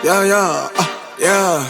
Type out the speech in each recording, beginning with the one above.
yeah.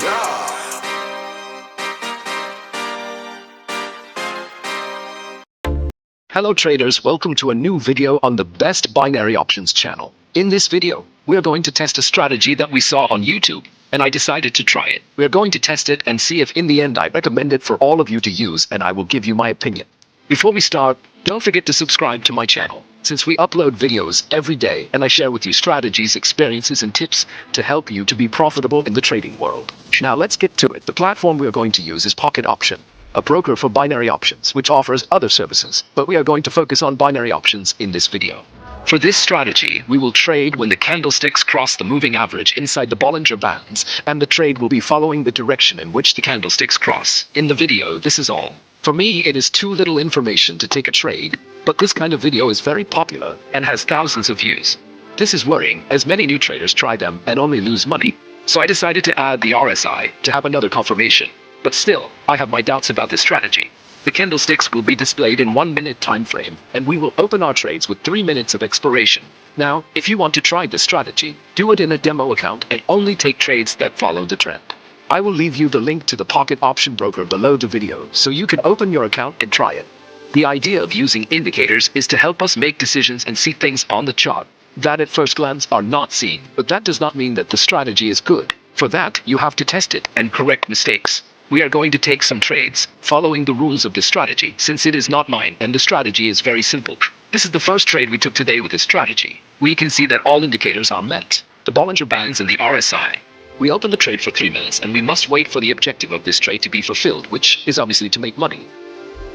Hello traders, welcome to a new video on the best binary options channel. In this video, we are going to test a strategy that we saw on YouTube, and I decided to try it. We are going to test it and see if in the end I recommend it for all of you to use, and I will give you my opinion. Before we start, don't forget to subscribe to my channel, since we upload videos every day and I share with you strategies, experiences, and tips to help you to be profitable in the trading world. Now let's get to it. The platform we are going to use is Pocket Option, a broker for binary options, which offers other services, but we are going to focus on binary options in this video. For this strategy, we will trade when the candlesticks cross the moving average inside the Bollinger Bands, and the trade will be following the direction in which the candlesticks cross. In the video, this is all. For me, it is too little information to take a trade, but this kind of video is very popular and has thousands of views. This is worrying, as many new traders try them and only lose money. So I decided to add the RSI to have another confirmation. But still, I have my doubts about this strategy. The candlesticks will be displayed in 1 minute time frame, and we will open our trades with 3 minutes of expiration. Now, if you want to try this strategy, do it in a demo account and only take trades that follow the trend. I will leave you the link to the Pocket Option broker below the video, so you can open your account and try it. The idea of using indicators is to help us make decisions and see things on the chart that at first glance are not seen, but that does not mean that the strategy is good. For that, you have to test it and correct mistakes. We are going to take some trades, following the rules of this strategy, since it is not mine and the strategy is very simple. This is the first trade we took today with this strategy. We can see that all indicators are met, the Bollinger Bands and the RSI. We open the trade for 3 minutes and we must wait for the objective of this trade to be fulfilled, which is obviously to make money.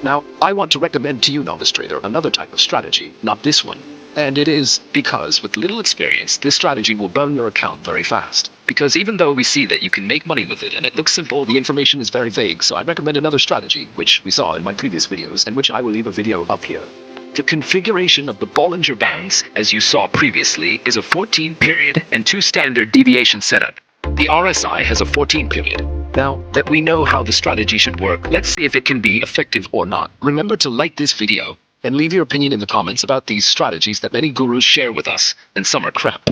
Now, I want to recommend to you, novice trader, another type of strategy, not this one. And it is because with little experience, this strategy will burn your account very fast. Because even though we see that you can make money with it and it looks simple, the information is very vague. So I recommend another strategy, which we saw in my previous videos and which I will leave a video up here. The configuration of the Bollinger Bands, as you saw previously, is a 14 period and 2 standard deviation setup. The RSI has a 14 period. Now that we know how the strategy should work, let's see if it can be effective or not. Remember to like this video and leave your opinion in the comments about these strategies that many gurus share with us, and some are crap.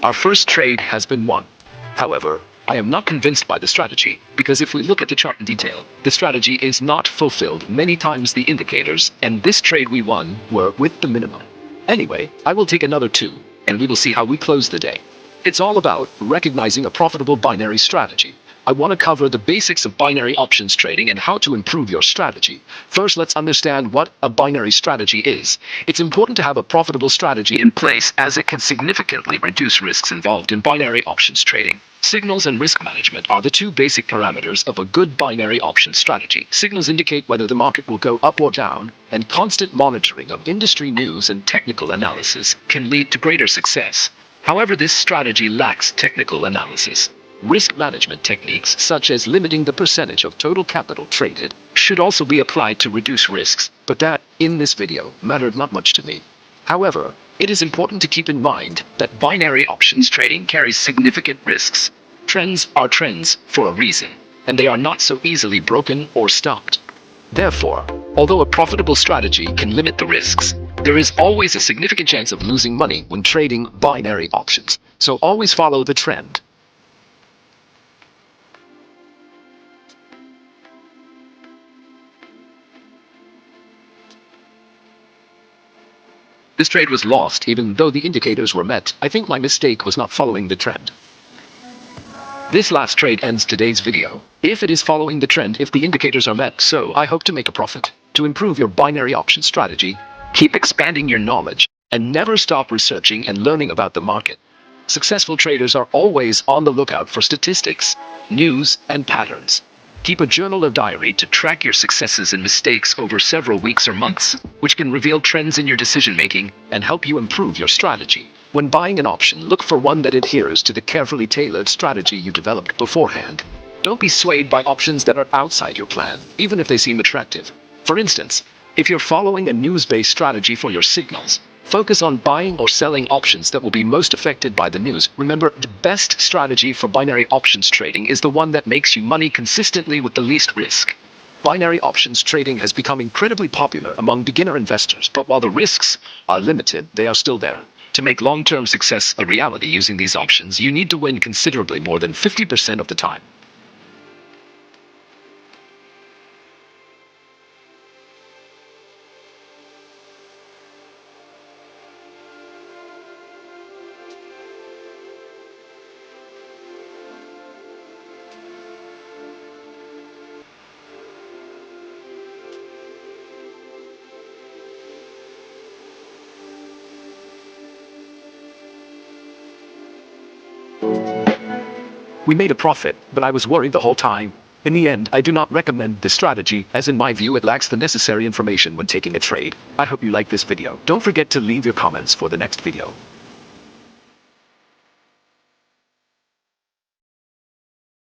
Our first trade has been won. However, I am not convinced by the strategy, because if we look at the chart in detail, the strategy is not fulfilled many times the indicators, and this trade we won were with the minimum. Anyway, I will take another 2, and we will see how we close the day. It's all about recognizing a profitable binary strategy. I want to cover the basics of binary options trading and how to improve your strategy. First, let's understand what a binary strategy is. It's important to have a profitable strategy in place, as it can significantly reduce risks involved in binary options trading. Signals and risk management are the 2 basic parameters of a good binary options strategy. Signals indicate whether the market will go up or down, and constant monitoring of industry news and technical analysis can lead to greater success. However, this strategy lacks technical analysis. Risk management techniques, such as limiting the percentage of total capital traded, should also be applied to reduce risks, but that, in this video, mattered not much to me. However, it is important to keep in mind that binary options trading carries significant risks. Trends are trends for a reason, and they are not so easily broken or stopped. Therefore, although a profitable strategy can limit the risks, there is always a significant chance of losing money when trading binary options, so always follow the trend. This trade was lost even though the indicators were met. I think my mistake was not following the trend. This last trade ends today's video. If it is following the trend, if the indicators are met, so I hope to make a profit. To improve your binary option strategy, keep expanding your knowledge, and never stop researching and learning about the market. Successful traders are always on the lookout for statistics, news, and patterns. Keep a journal or diary to track your successes and mistakes over several weeks or months, which can reveal trends in your decision-making and help you improve your strategy. When buying an option, look for one that adheres to the carefully tailored strategy you developed beforehand. Don't be swayed by options that are outside your plan, even if they seem attractive. For instance, if you're following a news-based strategy for your signals, focus on buying or selling options that will be most affected by the news. Remember, the best strategy for binary options trading is the one that makes you money consistently with the least risk. Binary options trading has become incredibly popular among beginner investors, but while the risks are limited, they are still there. To make long-term success a reality using these options, you need to win considerably more than 50% of the time. We made a profit, but I was worried the whole time. In the end, I do not recommend this strategy, as in my view it lacks the necessary information when taking a trade. I hope you like this video. Don't forget to leave your comments for the next video.